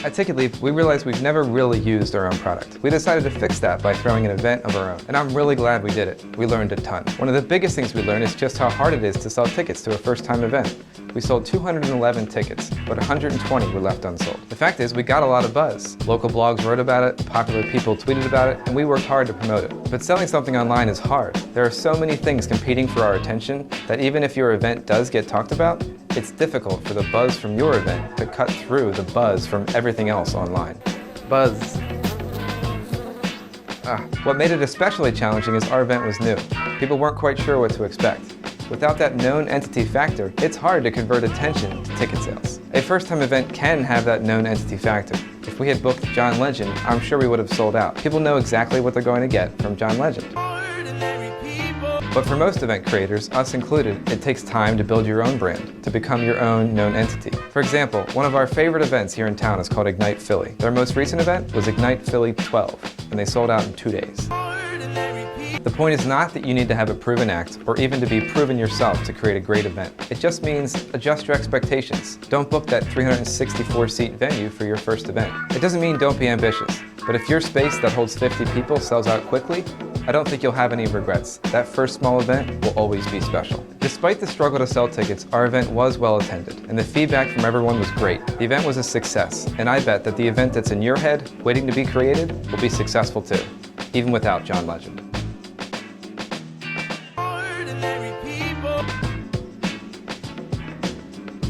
At TicketLeap, we realized we've never really used our own product. We decided to fix that by throwing an event of our own, and I'm really glad we did it. We learned a ton. One of the biggest things we learned is just how hard it is to sell tickets to a first-time event. We sold 211 tickets, but 120 were left unsold. The fact is, we got a lot of buzz. Local blogs wrote about it, popular people tweeted about it, and we worked hard to promote it. But selling something online is hard. There are so many things competing for our attention that even if your event does get talked about, it's difficult for the buzz from your event to cut through the buzz from everything else online. Buzz. What made it especially challenging is our event was new. People weren't quite sure what to expect. Without that known entity factor, it's hard to convert attention to ticket sales. A first-time event can have that known entity factor. If we had booked John Legend, I'm sure we would have sold out. People know exactly what they're going to get from John Legend. But for most event creators, us included, it takes time to build your own brand, to become your own known entity. For example, one of our favorite events here in town is called Ignite Philly. Their most recent event was Ignite Philly 12, and they sold out in 2 days. The point is not that you need to have a proven act or even to be proven yourself to create a great event. It just means adjust your expectations. Don't book that 364-seat venue for your first event. It doesn't mean don't be ambitious, but if your space that holds 50 people sells out quickly, I don't think you'll have any regrets. That first small event will always be special. Despite the struggle to sell tickets, our event was well attended, and the feedback from everyone was great. The event was a success, and I bet that the event that's in your head, waiting to be created, will be successful too, even without John Legend.